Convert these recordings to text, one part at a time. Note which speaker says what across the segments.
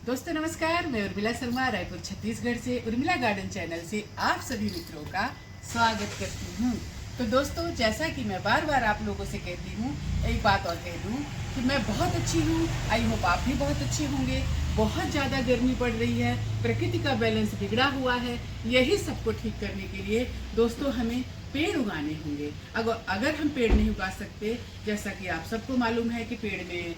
Speaker 1: दोस्तों नमस्कार, मैं उर्मिला शर्मा रायपुर छत्तीसगढ़ से उर्मिला गार्डन चैनल से आप सभी मित्रों का स्वागत करती हूँ। तो दोस्तों, जैसा कि मैं बार बार आप लोगों से कहती हूँ, एक बात और कह दूँ कि मैं बहुत अच्छी हूँ। आई होप आप भी बहुत अच्छे होंगे। बहुत ज़्यादा गर्मी पड़ रही है, प्रकृति का बैलेंस बिगड़ा हुआ है। यही सबको ठीक करने के लिए दोस्तों हमें पेड़ उगाने होंगे। अगर हम पेड़ नहीं उगा सकते, जैसा कि आप सबको मालूम है कि पेड़ में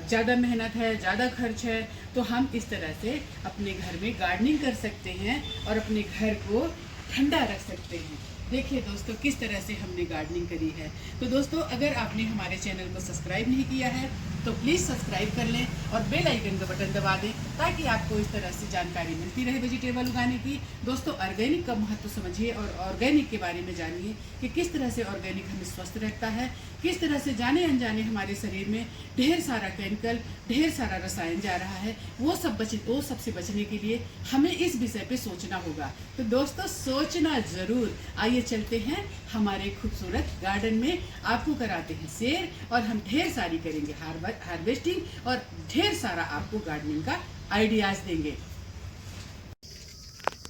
Speaker 1: ज़्यादा मेहनत है, ज़्यादा खर्च है, तो हम इस तरह से अपने घर में गार्डनिंग कर सकते हैं और अपने घर को ठंडा रख सकते हैं। देखिए दोस्तों, किस तरह से हमने गार्डनिंग करी है। तो दोस्तों, अगर आपने हमारे चैनल को सब्सक्राइब नहीं किया है तो प्लीज़ सब्सक्राइब कर लें और बेल आइकन का बटन दबा दें, ताकि आपको इस तरह से जानकारी मिलती रहे वेजिटेबल उगाने की। दोस्तों, ऑर्गेनिक का महत्व समझिए और ऑर्गेनिक के बारे में जानिए कि किस तरह से ऑर्गेनिक हमें स्वस्थ रखता है, किस तरह से जाने अनजाने हमारे शरीर में ढेर सारा केमिकल, ढेर सारा रसायन जा रहा है। वो सबसे बचने के लिए हमें इस विषय पे सोचना होगा। तो दोस्तों, सोचना ज़रूर। आइए चलते हैं हमारे खूबसूरत गार्डन में, आपको कराते हैं सैर और हम ढेर सारी करेंगे हार्वेस्टिंग और ढेर सारा आपको गार्डनिंग का आइडियाज देंगे।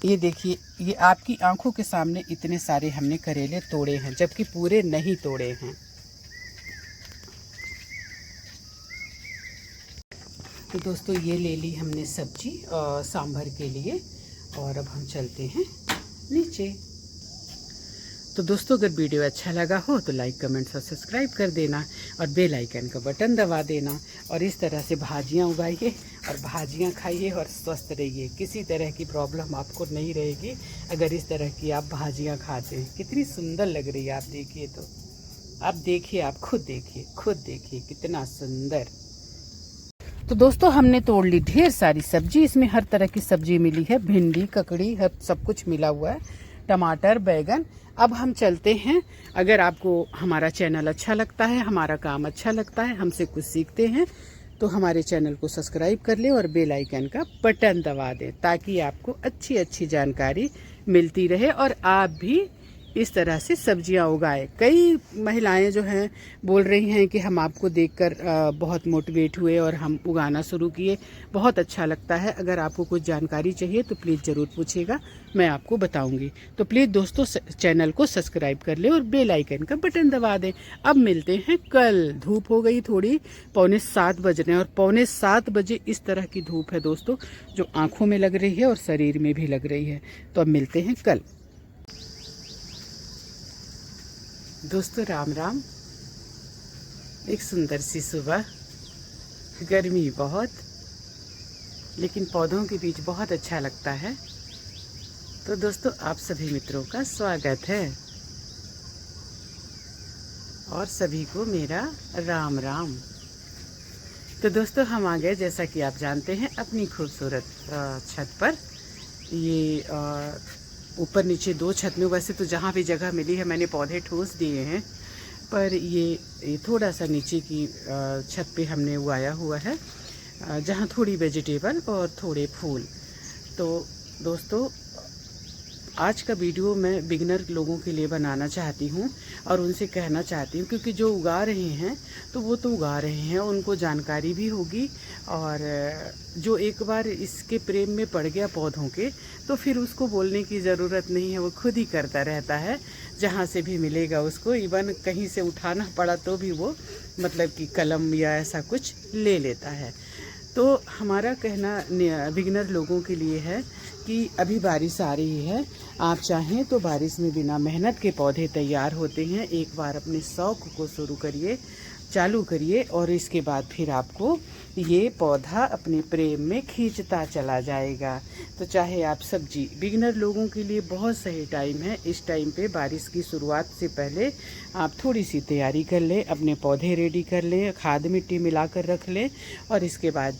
Speaker 1: ये देखिए, ये आपकी आंखों के सामने इतने सारे हमने करेले तोड़े हैं, जबकि पूरे नहीं तोड़े हैं। तो दोस्तों, ये ले ली हमने सब्जी सांभर के लिए और अब हम चलते हैं नीचे। तो दोस्तों, अगर वीडियो अच्छा लगा हो तो लाइक, कमेंट और सब्सक्राइब कर देना और बेल आइकन का बटन दबा देना। और इस तरह से भाजियाँ उगाइए और भाजियाँ खाइए और स्वस्थ रहिए। किसी तरह की प्रॉब्लम आपको नहीं रहेगी अगर इस तरह की आप भाजियाँ खाते हैं। कितनी सुंदर लग रही है, आप देखिए। तो आप देखिए, आप खुद देखिए कितना सुंदर। तो दोस्तों, हमने तोड़ ली ढेर सारी सब्जी। इसमें हर तरह की सब्जी मिली है, भिंडी, ककड़ी, हर सब कुछ मिला हुआ है, टमाटर, बैगन। अब हम चलते हैं। अगर आपको हमारा चैनल अच्छा लगता है, हमारा काम अच्छा लगता है, हमसे कुछ सीखते हैं, तो हमारे चैनल को सब्सक्राइब कर लें और बेल आइकन का बटन दबा दें, ताकि आपको अच्छी अच्छी जानकारी मिलती रहे और आप भी इस तरह से सब्जियां उगाएं। कई महिलाएं जो हैं बोल रही हैं कि हम आपको देखकर बहुत मोटिवेट हुए और हम उगाना शुरू किए। बहुत अच्छा लगता है। अगर आपको कुछ जानकारी चाहिए तो प्लीज़ ज़रूर पूछिएगा, मैं आपको बताऊंगी। तो प्लीज़ दोस्तों, चैनल को सब्सक्राइब कर लें और बेल आइकन का बटन दबा दें। अब मिलते हैं कल। धूप हो गई थोड़ी, 6:45 बज रहे हैं और 6:45 बजे इस तरह की धूप है दोस्तों, जो आँखों में लग रही है और शरीर में भी लग रही है। तो अब मिलते हैं कल। दोस्तों, राम राम। एक सुंदर सी सुबह, गर्मी बहुत, लेकिन पौधों के बीच बहुत अच्छा लगता है। तो दोस्तों, आप सभी मित्रों का स्वागत है और सभी को मेरा राम राम। तो दोस्तों, हम आ गए, जैसा कि आप जानते हैं, अपनी खूबसूरत छत पर। ये ऊपर नीचे 2 छत में, वैसे तो जहाँ भी जगह मिली है मैंने पौधे ठूस दिए हैं, पर ये थोड़ा सा नीचे की छत पे हमने उगाया हुआ है, जहाँ थोड़ी वेजिटेबल और थोड़े फूल। तो दोस्तों, आज का वीडियो मैं बिगिनर लोगों के लिए बनाना चाहती हूँ और उनसे कहना चाहती हूँ, क्योंकि जो उगा रहे हैं तो वो तो उगा रहे हैं, उनको जानकारी भी होगी। और जो एक बार इसके प्रेम में पड़ गया पौधों के, तो फिर उसको बोलने की ज़रूरत नहीं है, वो खुद ही करता रहता है। जहाँ से भी मिलेगा उसको, इवन कहीं से उठाना पड़ा तो भी वो मतलब कि कलम या ऐसा कुछ ले लेता है। तो हमारा कहना बिगिनर लोगों के लिए है कि अभी बारिश आ रही है। आप चाहें तो बारिश में बिना मेहनत के पौधे तैयार होते हैं। एक बार अपने शौक़ को शुरू करिए, चालू करिए, और इसके बाद फिर आपको ये पौधा अपने प्रेम में खींचता चला जाएगा। तो चाहे आप सब्जी, बिगिनर लोगों के लिए बहुत सही टाइम है। इस टाइम पे बारिश की शुरुआत से पहले आप थोड़ी सी तैयारी कर लें, अपने पौधे रेडी कर लें, खाद मिट्टी मिलाकर रख लें, और इसके बाद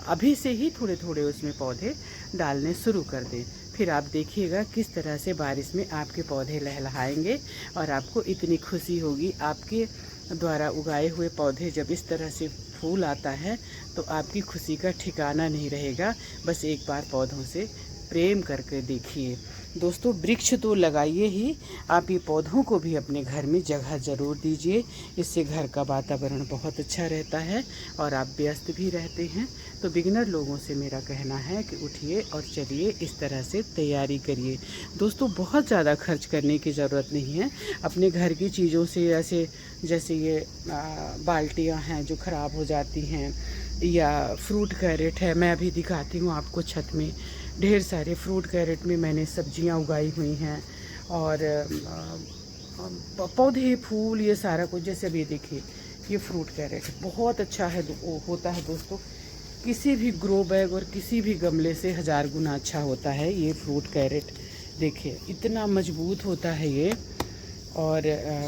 Speaker 1: अभी से ही थोड़े थोड़े उसमें पौधे डालने शुरू कर दें। फिर आप देखिएगा किस तरह से बारिश में आपके पौधे लहलहाएंगे और आपको इतनी खुशी होगी। आपके द्वारा उगाए हुए पौधे जब इस तरह से फूल आता है तो आपकी खुशी का ठिकाना नहीं रहेगा। बस एक बार पौधों से प्रेम करके देखिए। दोस्तों वृक्ष तो लगाइए ही, आप ये पौधों को भी अपने घर में जगह ज़रूर दीजिए। इससे घर का वातावरण बहुत अच्छा रहता है और आप व्यस्त भी रहते हैं। तो बिगिनर लोगों से मेरा कहना है कि उठिए और चलिए, इस तरह से तैयारी करिए। दोस्तों बहुत ज़्यादा खर्च करने की ज़रूरत नहीं है। अपने घर की चीज़ों से जैसे ये बाल्टियाँ हैं जो ख़राब हो जाती हैं, या फ्रूट कैरेट है, मैं अभी दिखाती हूँ आपको। छत में ढेर सारे फ्रूट कैरेट में मैंने सब्जियां उगाई हुई हैं, और पौधे फूल ये सारा कुछ। जैसे अभी देखिए ये फ्रूट कैरेट बहुत अच्छा है होता है दोस्तों। किसी भी ग्रो बैग और किसी भी गमले से 1000 गुना अच्छा होता है ये फ्रूट कैरेट। देखिए इतना मजबूत होता है ये, और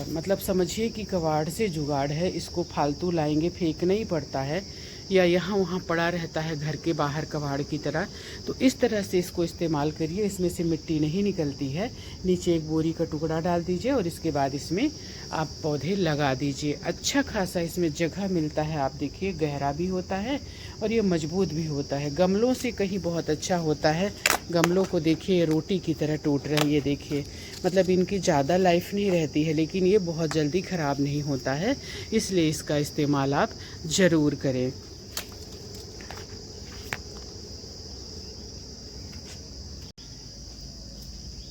Speaker 1: मतलब समझिए कि कबाड़ से जुगाड़ है। इसको फालतू लाएंगे, फेंकना ही पड़ता है, या यहाँ वहाँ पड़ा रहता है घर के बाहर कबाड़ की तरह। तो इस तरह से इसको इस्तेमाल करिए, इसमें से मिट्टी नहीं निकलती है। नीचे एक बोरी का टुकड़ा डाल दीजिए और इसके बाद इसमें आप पौधे लगा दीजिए। अच्छा खासा इसमें जगह मिलता है। आप देखिए गहरा भी होता है और ये मजबूत भी होता है। गमलों से कहीं बहुत अच्छा होता है। गमलों को देखिए रोटी की तरह टूट रही है, देखिए मतलब इनकी ज़्यादा लाइफ नहीं रहती है, लेकिन ये बहुत जल्दी ख़राब नहीं होता है। इसलिए इसका इस्तेमाल आप ज़रूर करें।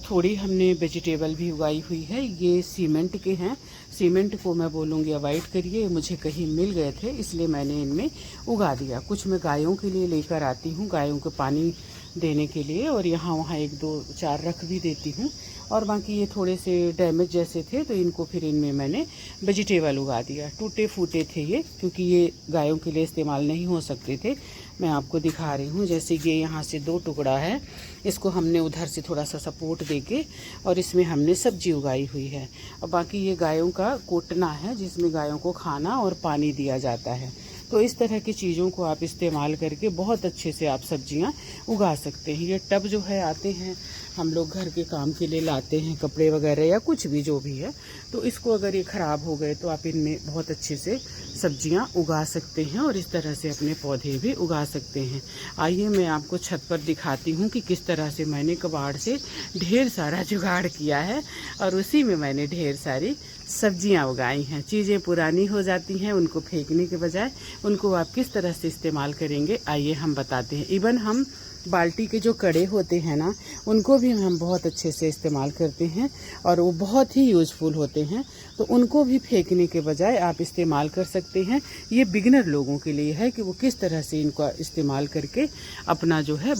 Speaker 1: थोड़ी हमने वेजिटेबल भी उगाई हुई है। ये सीमेंट के हैं, सीमेंट को मैं बोलूँगी अवॉइड करिए। मुझे कहीं मिल गए थे इसलिए मैंने इनमें उगा दिया। कुछ मैं गायों के लिए लेकर आती हूँ, गायों को पानी देने के लिए, और यहाँ वहाँ 1 2 4 रख भी देती हूँ। और बाकी ये थोड़े से डैमेज जैसे थे तो इनको फिर इनमें मैंने वेजिटेबल उगा दिया। टूटे फूटे थे ये, क्योंकि ये गायों के लिए इस्तेमाल नहीं हो सकते थे। मैं आपको दिखा रही हूँ। जैसे ये यहाँ से 2 टुकड़ा है, इसको हमने उधर से थोड़ा सा सपोर्ट देके और इसमें हमने सब्जी उगाई हुई है। और बाकी ये गायों का कोटना है जिसमें गायों को खाना और पानी दिया जाता है। तो इस तरह की चीज़ों को आप इस्तेमाल करके बहुत अच्छे से आप सब्जियां उगा सकते हैं। ये टब जो है आते हैं, हम लोग घर के काम के लिए लाते हैं, कपड़े वगैरह या कुछ भी जो भी है, तो इसको अगर ये ख़राब हो गए तो आप इनमें बहुत अच्छे से सब्जियां उगा सकते हैं और इस तरह से अपने पौधे भी उगा सकते हैं। आइए मैं आपको छत पर दिखाती हूँ कि किस तरह से मैंने कबाड़ से ढेर सारा जुगाड़ किया है और उसी में मैंने ढेर सारी सब्जियां उगाई हैं। चीज़ें पुरानी हो जाती हैं, उनको फेंकने के बजाय उनको आप किस तरह से इस्तेमाल करेंगे आइए हम बताते हैं। इवन हम बाल्टी के जो कड़े होते हैं ना, उनको भी हम बहुत अच्छे से इस्तेमाल करते हैं और वो बहुत ही यूज़फुल होते हैं। तो उनको भी फेंकने के बजाय आप इस्तेमाल कर सकते हैं। ये बिगिनर लोगों के लिए है कि वो किस तरह से इनको इस्तेमाल करके अपना जो है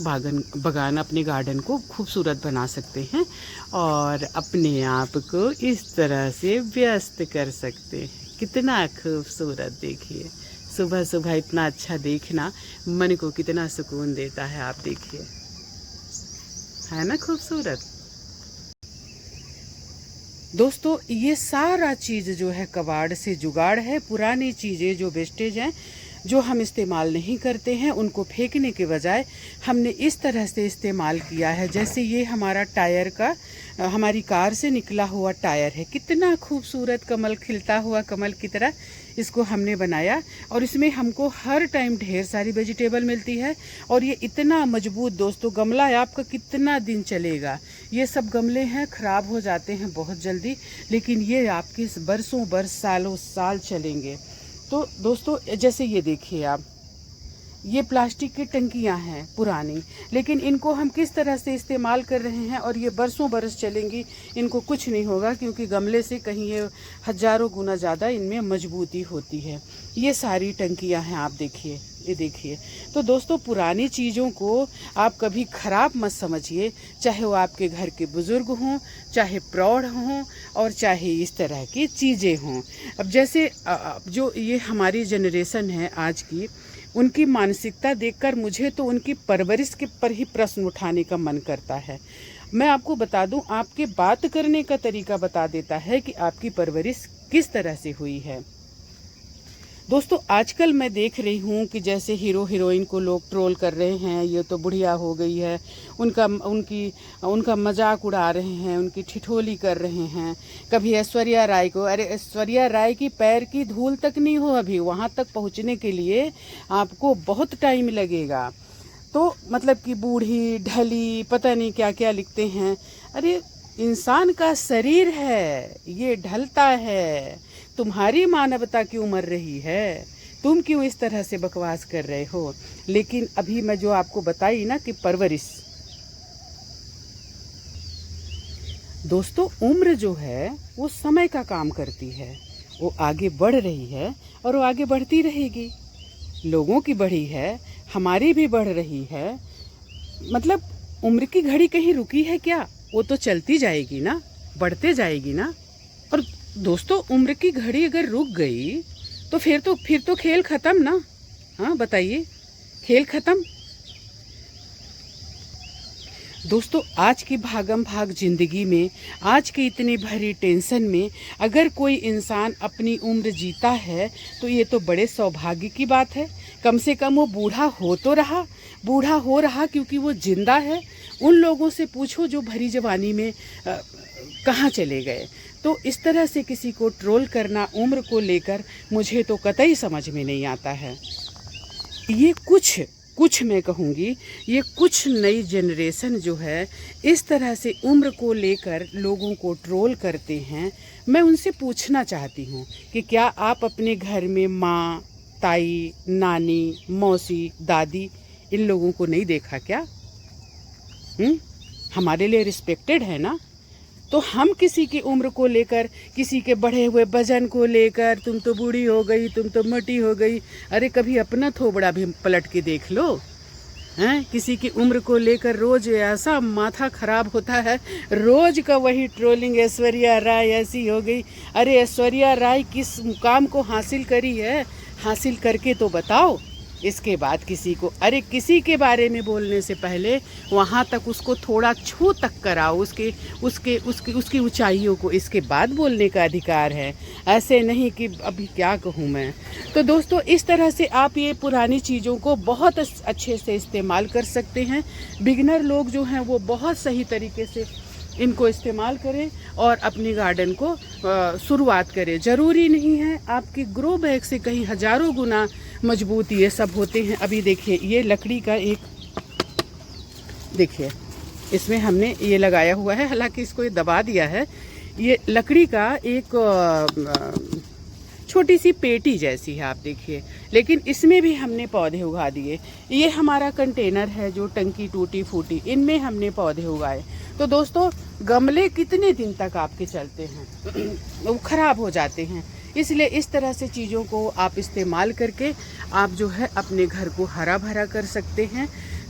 Speaker 1: बगान अपने गार्डन को खूबसूरत बना सकते हैं और अपने आप को इस तरह से व्यस्त कर सकते हैं। कितना खूबसूरत देखिए, सुबह सुबह इतना अच्छा देखना मन को कितना सुकून देता है। आप देखिए, है ना खूबसूरत। दोस्तों ये सारा चीज़ जो है कबाड़ से जुगाड़ है। पुरानी चीज़ें जो वेस्टेज हैं, जो हम इस्तेमाल नहीं करते हैं, उनको फेंकने के बजाय हमने इस तरह से इस्तेमाल किया है। जैसे ये हमारा टायर का, हमारी कार से निकला हुआ टायर है, कितना खूबसूरत कमल खिलता हुआ कमल की तरह इसको हमने बनाया और इसमें हमको हर टाइम ढेर सारी वेजिटेबल मिलती है। और ये इतना मजबूत दोस्तों, गमला आपका कितना दिन चलेगा। ये सब गमले हैं ख़राब हो जाते हैं बहुत जल्दी, लेकिन ये आपके बरसों बरस सालों साल चलेंगे। तो दोस्तों जैसे ये देखिए आप, ये प्लास्टिक की टंकियां हैं पुरानी, लेकिन इनको हम किस तरह से इस्तेमाल कर रहे हैं और ये बरसों बरस चलेंगी, इनको कुछ नहीं होगा, क्योंकि गमले से कहीं ये 1000 गुना ज़्यादा इनमें मजबूती होती है। ये सारी टंकियां हैं, आप देखिए, ये देखिए। तो दोस्तों पुरानी चीज़ों को आप कभी ख़राब मत समझिए, चाहे वो आपके घर के बुज़ुर्ग हों, चाहे प्रौढ़ हों और चाहे इस तरह की चीज़ें हों। अब जैसे जो ये हमारी जनरेशन है आज की, उनकी मानसिकता देखकर मुझे तो उनकी परवरिश के पर ही प्रश्न उठाने का मन करता है। मैं आपको बता दूं, आपके बात करने का तरीका बता देता है कि आपकी परवरिश किस तरह से हुई है। दोस्तों आजकल मैं देख रही हूँ कि जैसे हीरो हीरोइन को लोग ट्रोल कर रहे हैं, ये तो बुढ़िया हो गई है, उनका मजाक उड़ा रहे हैं, उनकी ठिठोली कर रहे हैं। कभी ऐश्वर्या राय को, अरे ऐश्वर्या राय की पैर की धूल तक नहीं हो अभी, वहाँ तक पहुँचने के लिए आपको बहुत टाइम लगेगा। तो मतलब कि बूढ़ी ढली पता नहीं क्या क्या लिखते हैं। अरे इंसान का शरीर है, ये ढलता है। तुम्हारी मानवता क्यों मर रही है? तुम क्यों इस तरह से बकवास कर रहे हो? लेकिन अभी मैं जो आपको बताई ना कि परवरिश, दोस्तों उम्र जो है वो समय का काम करती है, वो आगे बढ़ रही है और वो आगे बढ़ती रहेगी। लोगों की बढ़ी है, हमारी भी बढ़ रही है। मतलब उम्र की घड़ी कहीं रुकी है क्या? वो तो चलती जाएगी ना, बढ़ते जाएगी ना। और दोस्तों उम्र की घड़ी अगर रुक गई तो फिर तो खेल खत्म ना। हाँ बताइए, खेल खत्म। दोस्तों आज की भागम भाग जिंदगी में, आज की इतनी भरी टेंशन में अगर कोई इंसान अपनी उम्र जीता है तो ये तो बड़े सौभाग्य की बात है। कम से कम वो बूढ़ा हो रहा क्योंकि वो जिंदा है। उन लोगों से पूछो जो भरी जवानी में कहाँ चले गए। तो इस तरह से किसी को ट्रोल करना उम्र को लेकर मुझे तो कतई समझ में नहीं आता है। ये कुछ मैं कहूँगी, ये कुछ नई जनरेशन जो है इस तरह से उम्र को लेकर लोगों को ट्रोल करते हैं। मैं उनसे पूछना चाहती हूँ कि क्या आप अपने घर में माँ, ताई, नानी, मौसी, दादी इन लोगों को नहीं देखा क्या? हमारे लिए रिस्पेक्टेड है ना। तो हम किसी की उम्र को लेकर, किसी के बढ़े हुए वजन को लेकर, तुम तो बूढ़ी हो गई, तुम तो मोटी हो गई। अरे कभी अपना थोबड़ा भी पलट के देख लो। हैं किसी की उम्र को लेकर रोज ऐसा माथा खराब होता है, रोज का वही ट्रोलिंग। ऐश्वर्या राय ऐसी हो गई। अरे ऐश्वर्या राय किस मुकाम को हासिल करी है? हासिल करके तो बताओ। इसके बाद किसी के बारे में बोलने से पहले वहाँ तक उसको थोड़ा छू तक कराओ, उसकी ऊंचाइयों को, इसके बाद बोलने का अधिकार है। ऐसे नहीं कि अभी क्या कहूँ मैं। तो दोस्तों इस तरह से आप ये पुरानी चीज़ों को बहुत अच्छे से इस्तेमाल कर सकते हैं। बिगिनर लोग जो हैं वो बहुत सही तरीके से इनको इस्तेमाल करें और अपनी गार्डन को शुरुआत करें। ज़रूरी नहीं है आपकी ग्रो बैग से कहीं हज़ारों गुना मजबूत ये सब होते हैं। अभी देखिए ये लकड़ी का एक, देखिए इसमें हमने ये लगाया हुआ है, हालांकि इसको ये दबा दिया है। ये लकड़ी का एक छोटी सी पेटी जैसी है, आप देखिए, लेकिन इसमें भी हमने पौधे उगा दिए। ये हमारा कंटेनर है जो टंकी टूटी फूटी, इनमें हमने पौधे उगाए। तो दोस्तों गमले कितने दिन तक आपके चलते हैं? वो ख़राब हो जाते हैं। इसलिए इस तरह से चीज़ों को आप इस्तेमाल करके आप जो है अपने घर को हरा भरा कर सकते हैं।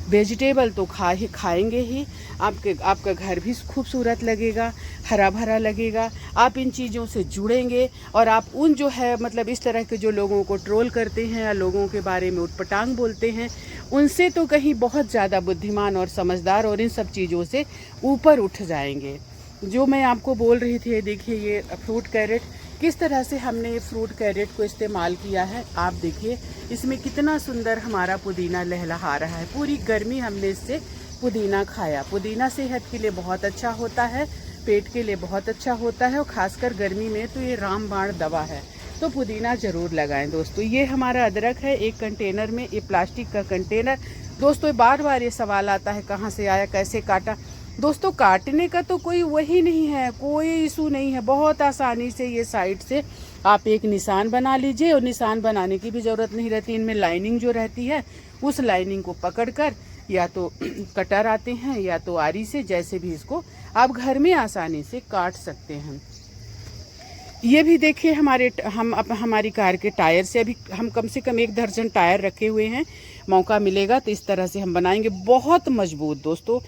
Speaker 1: वेजिटेबल तो खाएंगे ही, आपका घर भी खूबसूरत लगेगा, हरा भरा लगेगा। आप इन चीज़ों से जुड़ेंगे और आप उन जो है मतलब इस तरह के जो लोगों को ट्रोल करते हैं या लोगों के बारे में उटपटांग बोलते हैं, उनसे तो कहीं बहुत ज़्यादा बुद्धिमान और समझदार और इन सब चीज़ों से ऊपर उठ जाएंगे। जो मैं आपको बोल रही थी, देखिए ये फ्रूट कैरेट, किस तरह से हमने ये फ्रूट कैरेट को इस्तेमाल किया है। आप देखिए इसमें कितना सुंदर हमारा पुदीना लहलहा रहा है। पूरी गर्मी हमने इससे पुदीना खाया। पुदीना सेहत के लिए बहुत अच्छा होता है, पेट के लिए बहुत अच्छा होता है और ख़ासकर गर्मी में तो ये रामबाण दवा है। तो पुदीना ज़रूर लगाएं दोस्तों। ये हमारा अदरक है एक कंटेनर में, ये प्लास्टिक का कंटेनर। दोस्तों बार बार ये सवाल आता है कहाँ से आया, कैसे काटा। दोस्तों काटने का तो कोई वही नहीं है, कोई इशू नहीं है। बहुत आसानी से ये साइड से आप एक निशान बना लीजिए, और निशान बनाने की भी ज़रूरत नहीं रहती। इनमें लाइनिंग जो रहती है उस लाइनिंग को पकड़कर या तो कटर आते हैं या तो आरी से, जैसे भी इसको आप घर में आसानी से काट सकते हैं। ये भी देखिए हमारी कार के टायर से अभी हम कम से कम 1 दर्जन टायर रखे हुए हैं। मौका मिलेगा तो इस तरह से हम बनाएंगे। बहुत मजबूत दोस्तों,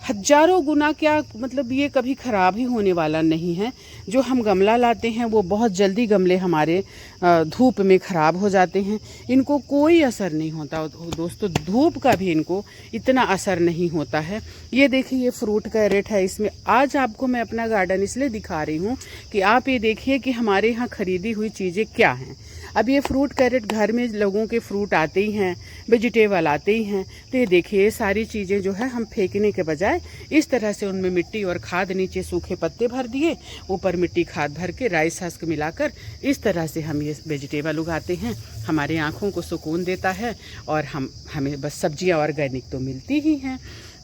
Speaker 1: हजारों गुना, क्या मतलब ये कभी ख़राब ही होने वाला नहीं है। जो हम गमला लाते हैं वो बहुत जल्दी गमले हमारे धूप में ख़राब हो जाते हैं, इनको कोई असर नहीं होता दोस्तों। धूप का भी इनको इतना असर नहीं होता है। ये देखिए ये फ्रूट कैरेट है। इसमें आज आपको मैं अपना गार्डन इसलिए दिखा रही हूँ कि आप ये देखिए कि हमारे यहाँ ख़रीदी हुई चीज़ें क्या हैं। अब ये फ्रूट कैरेट घर में लोगों के फ्रूट आते ही हैं, वेजिटेबल आते ही हैं, तो ये देखिए ये सारी चीज़ें जो है हम फेंकने के बजाय इस तरह से उनमें मिट्टी और खाद, नीचे सूखे पत्ते भर दिए, ऊपर मिट्टी खाद भर के राइस हस्क मिलाकर इस तरह से हम ये वेजिटेबल उगाते हैं। हमारी आँखों को सुकून देता है और हमें बस सब्जियाँ ऑर्गेनिक तो मिलती ही हैं।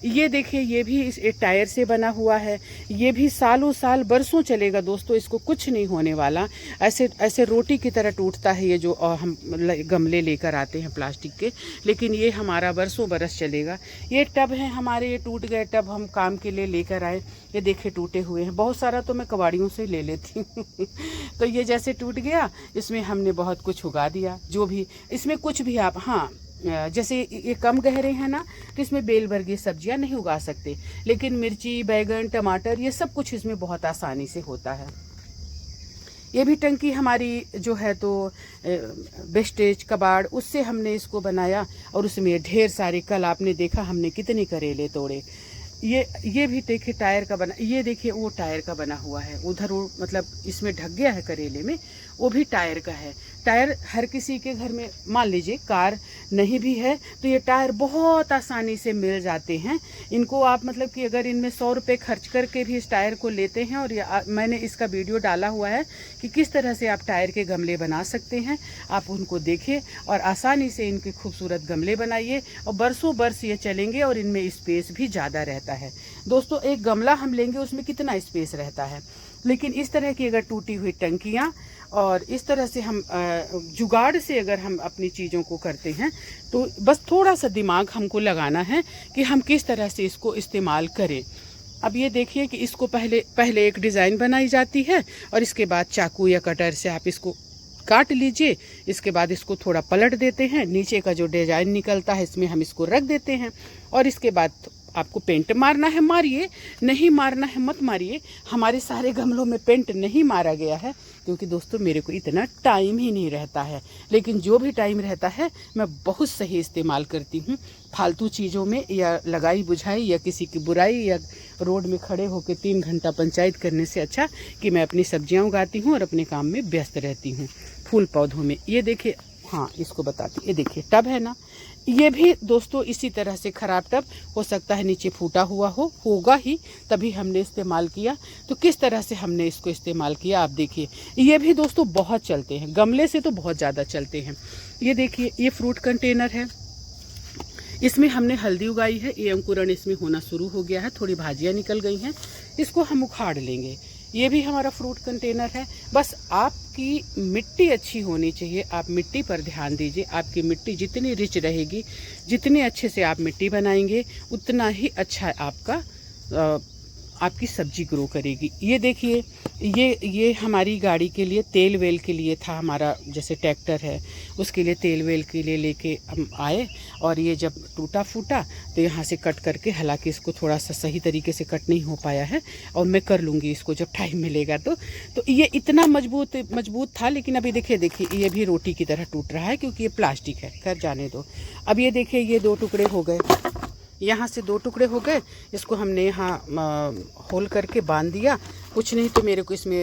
Speaker 1: ये देखिए ये भी इस एक टायर से बना हुआ है, ये भी सालों साल बरसों चलेगा दोस्तों, इसको कुछ नहीं होने वाला। ऐसे ऐसे रोटी की तरह टूटता है ये जो हम गमले लेकर आते हैं प्लास्टिक के, लेकिन ये हमारा बरसों बरस चलेगा। ये टब है हमारे, ये टूट गए टब हम काम के लिए लेकर आए, ये देखिए टूटे हुए हैं। बहुत सारा तो मैं कबाड़ियों से ले लेती हूँ तो ये जैसे टूट गया, इसमें हमने बहुत कुछ उगा दिया। जो भी इसमें कुछ भी आप, हाँ जैसे ये कम गहरे हैं ना, तो इसमें बेल वर्गीय सब्जियां नहीं उगा सकते, लेकिन मिर्ची, बैगन, टमाटर ये सब कुछ इसमें बहुत आसानी से होता है। ये भी टंकी हमारी जो है तो वेस्टेज कबाड़, उससे हमने इसको बनाया और उसमें ढेर सारे, कल आपने देखा हमने कितने करेले तोड़े। ये भी देखिए टायर का बना, ये देखिए वो टायर का बना हुआ है, उधर वो मतलब इसमें ढक गया है करेले में, वो भी टायर का है। टायर हर किसी के घर में, मान लीजिए कार नहीं भी है तो ये टायर बहुत आसानी से मिल जाते हैं। इनको आप मतलब कि अगर इनमें 100 रुपये खर्च करके भी इस टायर को लेते हैं, और मैंने इसका वीडियो डाला हुआ है कि किस तरह से आप टायर के गमले बना सकते हैं, आप उनको देखिए और आसानी से इनके खूबसूरत गमले बनाइए और बरसों बरस ये चलेंगे और इनमें स्पेस भी ज़्यादा रहता है। दोस्तों एक गमला हम लेंगे उसमें कितना स्पेस रहता है, लेकिन इस तरह की अगर टूटी हुई टंकियाँ और इस तरह से हम जुगाड़ से अगर हम अपनी चीज़ों को करते हैं, तो बस थोड़ा सा दिमाग हमको लगाना है कि हम किस तरह से इसको इस्तेमाल करें। अब ये देखिए कि इसको पहले एक डिज़ाइन बनाई जाती है और इसके बाद चाकू या कटर से आप इसको काट लीजिए। इसके बाद इसको थोड़ा पलट देते हैं, नीचे का जो डिज़ाइन निकलता है इसमें हम इसको रख देते हैं और इसके बाद आपको पेंट मारना है मारिए, नहीं मारना है मत मारिए। हमारे सारे गमलों में पेंट नहीं मारा गया है क्योंकि दोस्तों मेरे को इतना टाइम ही नहीं रहता है, लेकिन जो भी टाइम रहता है मैं बहुत सही इस्तेमाल करती हूँ। फालतू चीज़ों में या लगाई बुझाई या किसी की बुराई या रोड में खड़े होकर 3 घंटा पंचायत करने से अच्छा कि मैं अपनी सब्जियाँ उगाती हूँ और अपने काम में व्यस्त रहती हूँ। फूल पौधों में ये देखिए, हाँ इसको बताती, ये देखिए टब है ना, ये भी दोस्तों इसी तरह से ख़राब टब हो सकता है, नीचे फूटा हुआ होगा ही, तभी हमने इस्तेमाल किया। तो किस तरह से हमने इसको इस्तेमाल किया आप देखिए। ये भी दोस्तों बहुत चलते हैं, गमले से तो बहुत ज़्यादा चलते हैं। ये देखिए ये फ्रूट कंटेनर है, इसमें हमने हल्दी उगाई है, ये अंकुरण इसमें होना शुरू हो गया है, थोड़ी भाजियाँ निकल गई हैं, इसको हम उखाड़ लेंगे। ये भी हमारा फ्रूट कंटेनर है। बस आपकी मिट्टी अच्छी होनी चाहिए, आप मिट्टी पर ध्यान दीजिए। आपकी मिट्टी जितनी रिच रहेगी, जितने अच्छे से आप मिट्टी बनाएंगे, उतना ही अच्छा आपकी सब्जी ग्रो करेगी। ये देखिए ये हमारी गाड़ी के लिए तेल वेल के लिए था, हमारा जैसे ट्रैक्टर है उसके लिए तेल वेल के लिए लेके हम आए, और ये जब टूटा फूटा तो यहाँ से कट करके, हालांकि इसको थोड़ा सा सही तरीके से कट नहीं हो पाया है और मैं कर लूँगी इसको जब टाइम मिलेगा तो ये इतना मजबूत था, लेकिन अभी देखिए ये भी रोटी की तरह टूट रहा है क्योंकि ये प्लास्टिक है। खैर जाने दो। अब ये देखिए ये 2 टुकड़े हो गए, यहाँ से 2 टुकड़े हो गए, इसको हमने यहाँ होल करके बांध दिया। कुछ नहीं तो मेरे को इसमें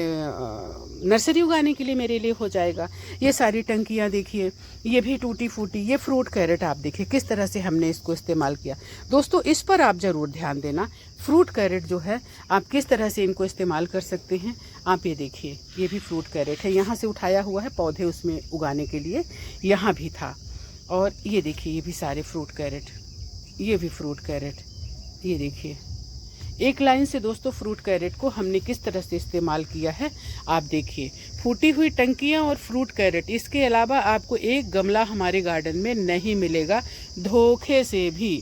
Speaker 1: नर्सरी उगाने के लिए मेरे लिए हो जाएगा। ये सारी टंकियाँ देखिए, ये भी टूटी फूटी। ये फ्रूट कैरेट आप देखिए किस तरह से हमने इसको इस्तेमाल किया। दोस्तों इस पर आप ज़रूर ध्यान देना, फ्रूट कैरेट जो है आप किस तरह से इनको इस्तेमाल कर सकते हैं। आप ये देखिए ये भी फ्रूट कैरेट है, यहाँ से उठाया हुआ है पौधे उसमें उगाने के लिए, यहाँ भी था। और ये देखिए ये भी सारे फ्रूट कैरेट, ये भी फ्रूट कैरेट, ये देखिए एक लाइन से दोस्तों फ्रूट कैरेट को हमने किस तरह से इस्तेमाल किया है आप देखिए। फूटी हुई टंकियाँ और फ्रूट कैरेट, इसके अलावा आपको एक गमला हमारे गार्डन में नहीं मिलेगा धोखे से भी।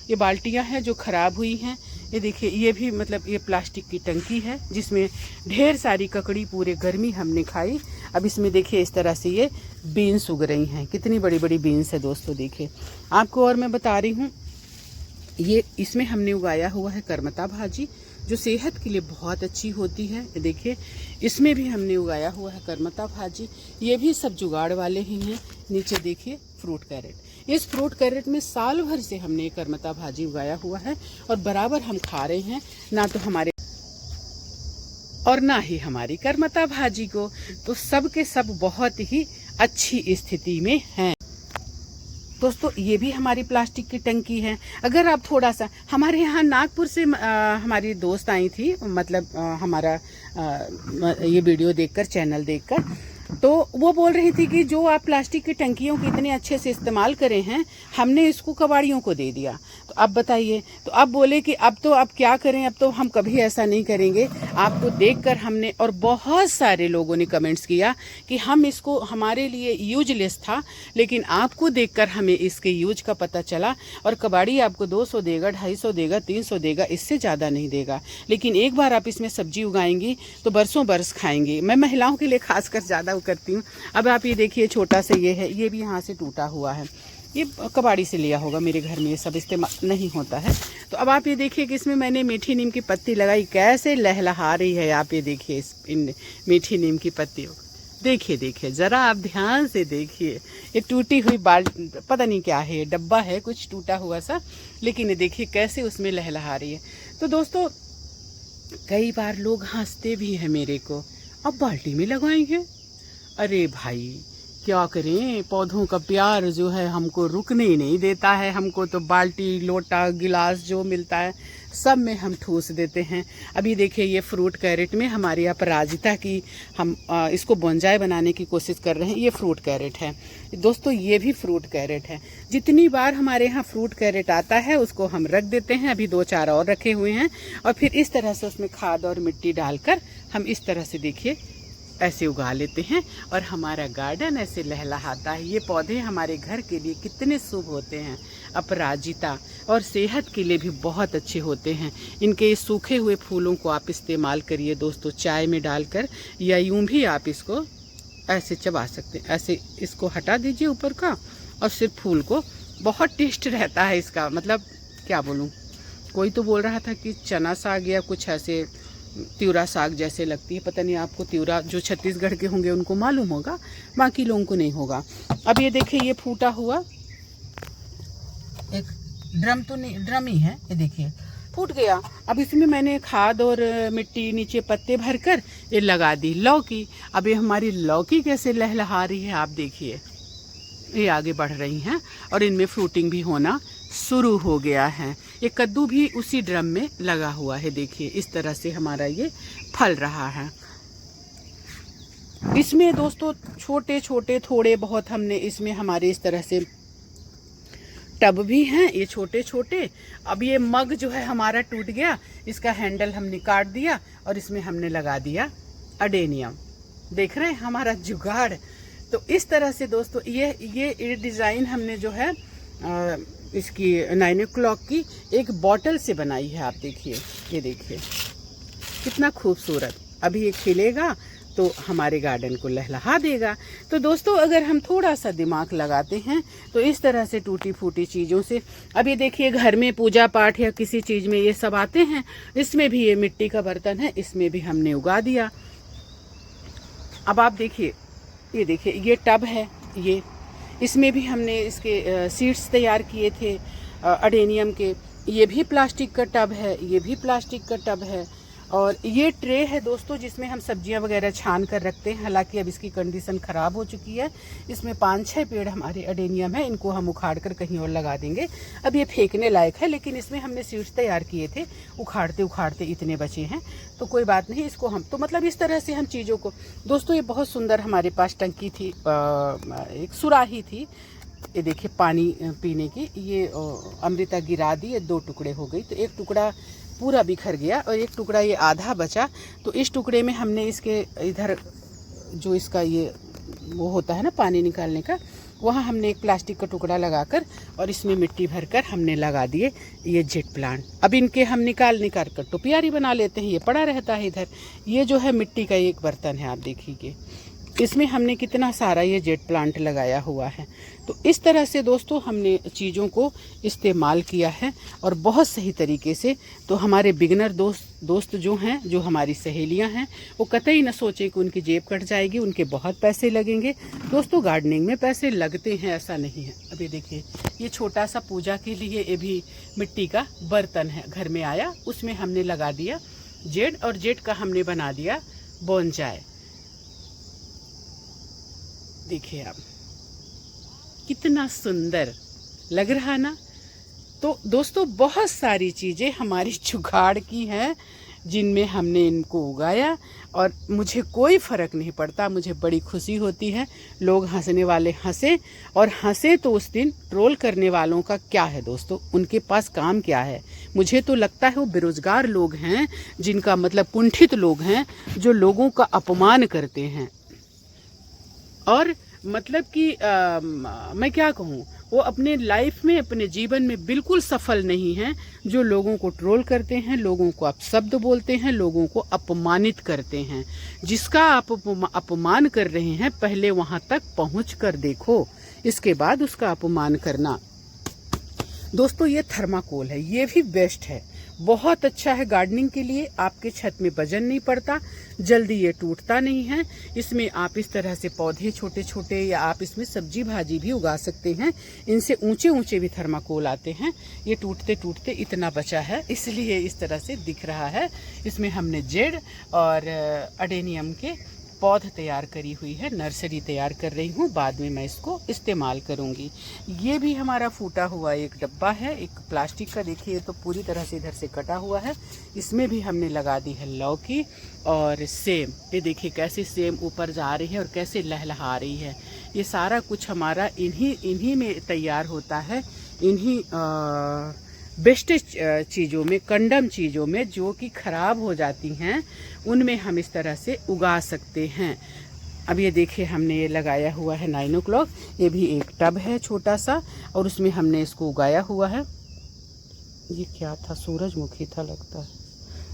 Speaker 1: ये बाल्टियाँ हैं जो ख़राब हुई हैं, ये देखिए ये भी मतलब ये प्लास्टिक की टंकी है जिसमें ढेर सारी ककड़ी पूरे गर्मी हमने खाई। अब इसमें देखिए इस तरह से ये बीन्स उग रही हैं, कितनी बड़ी बड़ी बीन्स है दोस्तों देखिए आपको। और मैं बता रही हूँ ये इसमें हमने उगाया हुआ है करमता भाजी जो सेहत के लिए बहुत अच्छी होती है। देखिए इसमें भी हमने उगाया हुआ है करमता भाजी, ये भी सब जुगाड़ वाले ही हैं। नीचे देखिए फ्रूट कैरेट, इस फ्रूट कैरेट में साल भर से हमने करमता भाजी उगाया हुआ है और बराबर हम खा रहे हैं, ना तो हमारे और ना ही हमारी करमता भाजी को। तो सब के सब बहुत ही अच्छी स्थिति में हैं। दोस्तों ये भी हमारी प्लास्टिक की टंकी है। अगर आप थोड़ा सा, हमारे यहाँ नागपुर से हमारी दोस्त आई थी, मतलब हमारा ये वीडियो देखकर, चैनल देखकर, तो वो बोल रही थी कि जो आप प्लास्टिक की टंकियों को इतने अच्छे से इस्तेमाल करे हैं, हमने इसको कबाड़ियों को दे दिया। तो अब बताइए, तो अब बोले कि अब क्या करें, अब तो हम कभी ऐसा नहीं करेंगे। आपको देखकर हमने, और बहुत सारे लोगों ने कमेंट्स किया कि हम इसको, हमारे लिए यूजलेस था, लेकिन आपको देखकर हमें इसके यूज का पता चला। और कबाड़ी आपको 200 देगा, 250 देगा, 300 देगा, इससे ज़्यादा नहीं देगा। लेकिन एक बार आप इसमें सब्जी उगाएंगी तो बरसों बरस खाएंगी। मैं महिलाओं के लिए खासकर ज़्यादा करती हूँ। अब आप ये देखिए, छोटा सा ये है, ये भी यहाँ से टूटा हुआ है, ये कबाड़ी से लिया होगा, मेरे घर में ये सब इस्तेमाल नहीं होता है। तो अब आप ये देखिए कि इसमें मैंने मीठी नीम की पत्ती लगाई, कैसे लहलहा रही है। आप ये देखिए इन मीठी नीम की पत्तियों, देखिए ज़रा आप ध्यान से देखिए। ये टूटी हुई पता नहीं क्या है, ये डब्बा है कुछ टूटा हुआ सा, लेकिन ये देखिए कैसे उसमें लहलहा रही है। तो दोस्तों कई बार लोग हंसते भी हैं मेरे को, अब बाल्टी में लगाएंगे। अरे भाई क्या करें, पौधों का प्यार जो है हमको रुकने ही नहीं देता है। हमको तो बाल्टी, लोटा, गिलास जो मिलता है सब में हम ठूस देते हैं। अभी देखिए ये फ्रूट कैरेट में हमारी अपराजिता की, हम इसको बोंजाई बनाने की कोशिश कर रहे हैं। ये फ्रूट कैरेट है दोस्तों, ये भी फ्रूट कैरेट है। जितनी बार हमारे यहाँ फ्रूट कैरेट आता है उसको हम रख देते हैं। अभी 2-4 और रखे हुए हैं, और फिर इस तरह से उसमें खाद और मिट्टी डालकर हम इस तरह से देखिए ऐसे उगा लेते हैं, और हमारा गार्डन ऐसे लहलहाता है। ये पौधे हमारे घर के लिए कितने शुभ होते हैं, अपराजिता, और सेहत के लिए भी बहुत अच्छे होते हैं। इनके सूखे हुए फूलों को आप इस्तेमाल करिए दोस्तों, चाय में डालकर, या यूं भी आप इसको ऐसे चबा सकते हैं। ऐसे इसको हटा दीजिए ऊपर का, और सिर्फ फूल को, बहुत टेस्ट रहता है इसका। मतलब क्या बोलूँ, कोई तो बोल रहा था कि चना साग या कुछ ऐसे त्यूरा साग जैसे लगती है। पता नहीं आपको त्यूरा, जो छत्तीसगढ़ के होंगे उनको मालूम होगा, बाकी लोगों को नहीं होगा। अब ये देखिए ये फूटा हुआ एक ड्रम, तो नहीं ड्रम ही है, ये देखिए फूट गया। अब इसमें मैंने खाद और मिट्टी, नीचे पत्ते भरकर ये लगा दी लौकी। अब ये हमारी लौकी कैसे लहलहा रही है, आप देखिए, ये आगे बढ़ रही हैं और इनमें फ्रूटिंग भी होना शुरू हो गया है। ये कद्दू भी उसी ड्रम में लगा हुआ है, देखिए इस तरह से हमारा ये फल रहा है। इसमें दोस्तों छोटे छोटे थोड़े बहुत हमने इसमें हमारे इस तरह से टब भी हैं, ये छोटे छोटे। अब ये मग जो है हमारा टूट गया, इसका हैंडल हमने काट दिया और इसमें हमने लगा दिया अडेनियम। देख रहे हैं हमारा जुगाड़। तो इस तरह से दोस्तों ये डिज़ाइन हमने जो है इसकी 9 o'clock की एक बॉटल से बनाई है। आप देखिए, ये देखिए कितना खूबसूरत। अभी ये खिलेगा तो हमारे गार्डन को लहलहा देगा। तो दोस्तों अगर हम थोड़ा सा दिमाग लगाते हैं तो इस तरह से टूटी फूटी चीज़ों से, अब ये देखिए घर में पूजा पाठ या किसी चीज़ में ये सब आते हैं, इसमें भी ये मिट्टी का बर्तन है, इसमें भी हमने उगा दिया। अब आप देखिए, ये देखिए ये टब है, ये इसमें भी हमने इसके सीड्स तैयार किए थे अडेनियम के। ये भी प्लास्टिक का टब है, ये भी प्लास्टिक का टब है। और ये ट्रे है दोस्तों जिसमें हम सब्जियां वगैरह छान कर रखते हैं। हालांकि अब इसकी कंडीशन ख़राब हो चुकी है। इसमें 5-6 पेड़ हमारे अडेनियम है, इनको हम उखाड़ कर कहीं और लगा देंगे। अब ये फेंकने लायक है, लेकिन इसमें हमने सीड्स तैयार किए थे। उखाड़ते उखाड़ते इतने बचे हैं, तो कोई बात नहीं, इसको हम तो मतलब इस तरह से हम चीज़ों को। दोस्तों ये बहुत सुंदर हमारे पास टंकी थी, एक सुराही थी, ये देखिए पानी पीने की। ये अमृता गिरा दी, ये 2 टुकड़े हो गई। तो एक टुकड़ा पूरा बिखर गया और एक टुकड़ा ये आधा बचा। तो इस टुकड़े में हमने इसके इधर जो इसका ये वो होता है ना पानी निकालने का, वहाँ हमने एक प्लास्टिक का टुकड़ा लगाकर और इसमें मिट्टी भरकर हमने लगा दिए ये जेट प्लांट। अब इनके हम निकाल कर टोपियारी बना लेते हैं, ये पड़ा रहता है इधर। ये जो है मिट्टी का एक बर्तन है, आप देखिए इसमें हमने कितना सारा ये जेट प्लांट लगाया हुआ है। तो इस तरह से दोस्तों हमने चीज़ों को इस्तेमाल किया है और बहुत सही तरीके से। तो हमारे बिगनर दोस्त जो हैं, जो हमारी सहेलियां हैं, वो कतई न सोचें कि उनकी जेब कट जाएगी, उनके बहुत पैसे लगेंगे। दोस्तों गार्डनिंग में पैसे लगते हैं, ऐसा नहीं है। अभी देखिए ये छोटा सा पूजा के लिए ये भी मिट्टी का बर्तन है, घर में आया, उसमें हमने लगा दिया जेड, और जेड का हमने बना दिया बोनजाई। देखिए आप, कितना सुंदर लग रहा ना। तो दोस्तों बहुत सारी चीज़ें हमारी जुगाड़ की हैं जिनमें हमने इनको उगाया, और मुझे कोई फ़र्क नहीं पड़ता। मुझे बड़ी खुशी होती है लोग हंसने वाले हंसे, और हंसे तो उस दिन ट्रोल करने वालों का क्या है दोस्तों, उनके पास काम क्या है। मुझे तो लगता है वो बेरोज़गार लोग हैं, जिनका मतलब कुंठित लोग हैं, जो लोगों का अपमान करते हैं। और मतलब कि मैं क्या कहूँ, वो अपने लाइफ में, अपने जीवन में बिल्कुल सफल नहीं हैं, जो लोगों को ट्रोल करते हैं, लोगों को अपशब्द बोलते हैं, लोगों को अपमानित करते हैं। जिसका आप अपमान कर रहे हैं, पहले वहाँ तक पहुँच कर देखो, इसके बाद उसका अपमान करना। दोस्तों ये थर्माकोल है, ये भी बेस्ट है, बहुत अच्छा है गार्डनिंग के लिए। आपके छत में वजन नहीं पड़ता, जल्दी ये टूटता नहीं है। इसमें आप इस तरह से पौधे छोटे छोटे, या आप इसमें सब्जी भाजी भी उगा सकते हैं। इनसे ऊंचे ऊंचे भी थर्माकोल आते हैं। ये टूटते टूटते इतना बचा है, इसलिए इस तरह से दिख रहा है। इसमें हमने जेड और अडेनियम के पौध तैयार करी हुई है, नर्सरी तैयार कर रही हूँ, बाद में मैं इसको इस्तेमाल करूँगी। ये भी हमारा फूटा हुआ एक डब्बा है, एक प्लास्टिक का, देखिए तो पूरी तरह से इधर से कटा हुआ है। इसमें भी हमने लगा दी है लौकी और सेम। ये देखिए कैसे सेम ऊपर जा रही है और कैसे लहलहा रही है। ये सारा कुछ हमारा इन्हीं में तैयार होता है, इन्हीं वेस्टेज चीज़ों में, कंडम चीज़ों में जो कि ख़राब हो जाती हैं, उनमें हम इस तरह से उगा सकते हैं। अब ये देखिए हमने ये लगाया हुआ है 9 o'clock, ये भी एक टब है छोटा सा, और उसमें हमने इसको उगाया हुआ है। ये क्या था, सूरजमुखी था लगता है,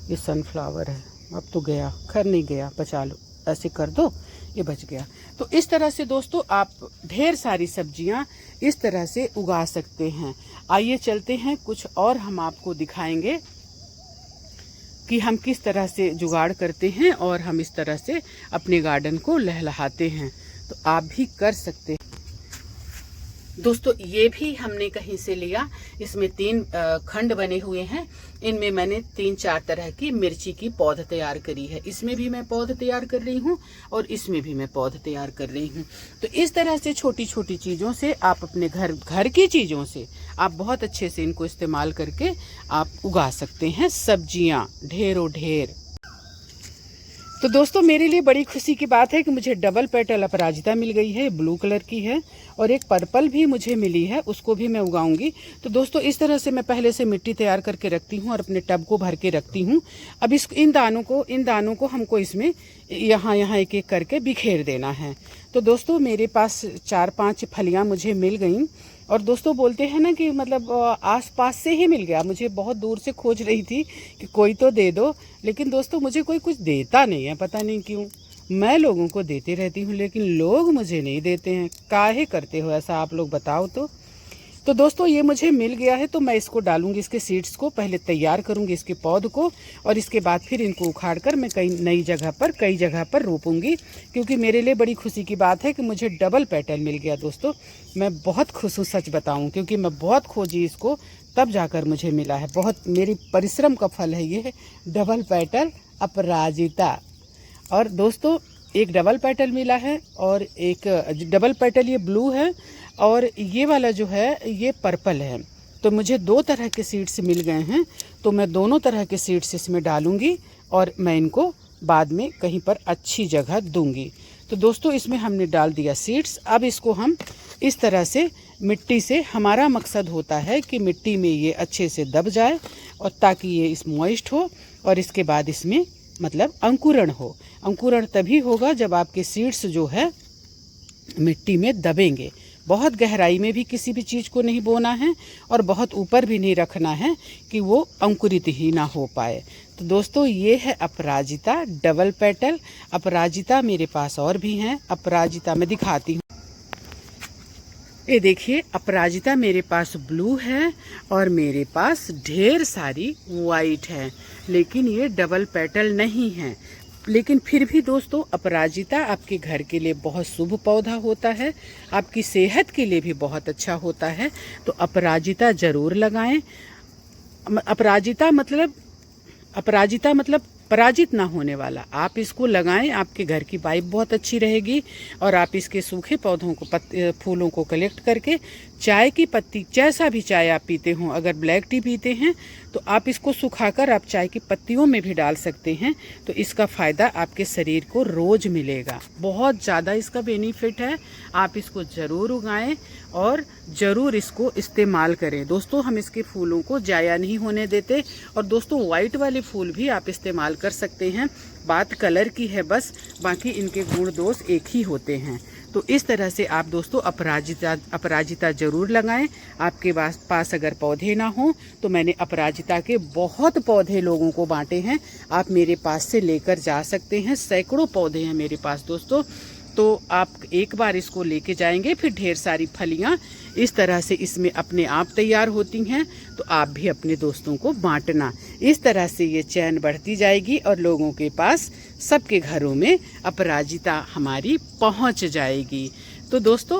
Speaker 1: ये सनफ्लावर है। अब तो गया, खैर नहीं गया, बचा लो, ऐसे कर दो, ये बच गया। तो इस तरह से दोस्तों आप ढेर सारी सब्जियां इस तरह से उगा सकते हैं। आइए चलते हैं, कुछ और हम आपको दिखाएंगे कि हम किस तरह से जुगाड़ करते हैं और हम इस तरह से अपने गार्डन को लहलहाते हैं। तो आप भी कर सकते हैं। दोस्तों ये भी हमने कहीं से लिया, इसमें 3 खंड बने हुए हैं। इनमें मैंने 3-4 तरह की मिर्ची की पौध तैयार करी है। इसमें भी मैं पौध तैयार कर रही हूँ और इसमें भी मैं पौध तैयार कर रही हूँ। तो इस तरह से छोटी छोटी चीज़ों से आप अपने घर की चीज़ों से आप बहुत अच्छे से इनको इस्तेमाल करके आप उगा सकते हैं सब्जियाँ ढेरों ढेर। तो दोस्तों मेरे लिए बड़ी खुशी की बात है कि मुझे डबल पेटल अपराजिता मिल गई है, ब्लू कलर की है, और एक पर्पल भी मुझे मिली है, उसको भी मैं उगाऊंगी। तो दोस्तों इस तरह से मैं पहले से मिट्टी तैयार करके रखती हूँ और अपने टब को भर के रखती हूँ। अब इन दानों को हमको इसमें यहाँ एक एक करके बिखेर देना है। तो दोस्तों मेरे पास 4-5 फलियाँ मुझे मिल गईं, और दोस्तों बोलते हैं ना कि मतलब आसपास से ही मिल गया। मुझे बहुत दूर से खोज रही थी कि कोई तो दे दो, लेकिन दोस्तों मुझे कोई कुछ देता नहीं है, पता नहीं क्यों। मैं लोगों को देती रहती हूँ, लेकिन लोग मुझे नहीं देते हैं। काहे करते हो ऐसा, आप लोग बताओ तो दोस्तों ये मुझे मिल गया है, तो मैं इसको डालूंगी, इसके सीड्स को पहले तैयार करूंगी, इसके पौध को, और इसके बाद फिर इनको उखाड़ कर मैं कई जगह पर रोपूंगी। क्योंकि मेरे लिए बड़ी खुशी की बात है कि मुझे डबल पेटल मिल गया। दोस्तों मैं बहुत खुश हूँ, सच बताऊँ, क्योंकि मैं बहुत खोजी इसको, तब जाकर मुझे मिला है। बहुत मेरी परिश्रम का फल है ये डबल पेटल अपराजिता। और दोस्तों एक डबल पेटल मिला है और एक डबल पेटल ये ब्लू है, और ये वाला जो है ये पर्पल है। तो मुझे 2 तरह के सीड्स मिल गए हैं, तो मैं दोनों तरह के सीड्स इसमें डालूंगी और मैं इनको बाद में कहीं पर अच्छी जगह दूंगी। तो दोस्तों इसमें हमने डाल दिया सीड्स। अब इसको हम इस तरह से मिट्टी से, हमारा मकसद होता है कि मिट्टी में ये अच्छे से दब जाए, और ताकि ये इस मॉइस्ट हो, और इसके बाद इसमें मतलब अंकुरण हो। अंकुरण तभी होगा जब आपके सीड्स जो है मिट्टी में दबेंगे। बहुत गहराई में भी किसी भी चीज़ को नहीं बोना है, और बहुत ऊपर भी नहीं रखना है कि वो अंकुरित ही ना हो पाए। तो दोस्तों ये है अपराजिता डबल पेटल। अपराजिता मेरे पास और भी हैं, अपराजिता मैं दिखाती हूँ। ये देखिए अपराजिता मेरे पास ब्लू है और मेरे पास ढेर सारी वाइट है, लेकिन ये डबल पेटल नहीं है। लेकिन फिर भी दोस्तों अपराजिता आपके घर के लिए बहुत शुभ पौधा होता है, आपकी सेहत के लिए भी बहुत अच्छा होता है। तो अपराजिता ज़रूर लगाएं। अपराजिता मतलब पराजित ना होने वाला। आप इसको लगाएं, आपके घर की वाइब बहुत अच्छी रहेगी। और आप इसके सूखे पौधों को फूलों को कलेक्ट करके चाय की पत्ती, जैसा भी चाय आप पीते हो, अगर ब्लैक टी पीते हैं तो आप इसको सुखाकर आप चाय की पत्तियों में भी डाल सकते हैं। तो इसका फ़ायदा आपके शरीर को रोज़ मिलेगा, बहुत ज़्यादा इसका बेनिफिट है। आप इसको ज़रूर उगाएं और ज़रूर इसको इस्तेमाल करें। दोस्तों हम इसके फूलों को ज़ाया नहीं होने देते। और दोस्तों वाइट वाले फूल भी आप इस्तेमाल कर सकते हैं, बात कलर की है बस, बाकी इनके गुण दोष एक ही होते हैं। तो इस तरह से आप दोस्तों अपराजिता ज़रूर लगाएं। आपके पास अगर पौधे ना हो तो मैंने अपराजिता के बहुत पौधे लोगों को बांटे हैं, आप मेरे पास से लेकर जा सकते हैं। सैकड़ों पौधे हैं मेरे पास दोस्तों। तो आप एक बार इसको लेके जाएंगे, फिर ढेर सारी फलियां इस तरह से इसमें अपने आप तैयार होती हैं। तो आप भी अपने दोस्तों को बांटना। इस तरह से ये चैन बढ़ती जाएगी और लोगों के पास, सबके घरों में अपराजिता हमारी पहुंच जाएगी। तो दोस्तों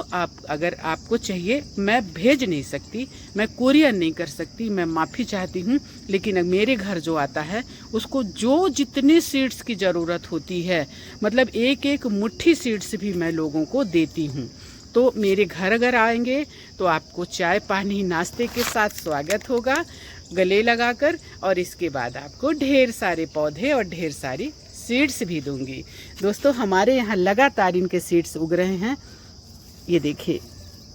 Speaker 1: अगर आपको चाहिए, मैं भेज नहीं सकती, मैं कुरियर नहीं कर सकती, मैं माफ़ी चाहती हूँ। लेकिन मेरे घर जो आता है उसको जो जितने सीड्स की ज़रूरत होती है, मतलब एक एक मुट्ठी सीड्स भी मैं लोगों को देती हूँ। तो मेरे घर अगर आएंगे तो आपको चाय पानी नाश्ते के साथ स्वागत होगा, गले लगाकर। और इसके बाद आपको ढेर सारे पौधे और ढेर सारी सीड्स भी दूंगी। दोस्तों हमारे यहाँ लगातार इनके सीड्स उग रहे हैं। ये देखिए,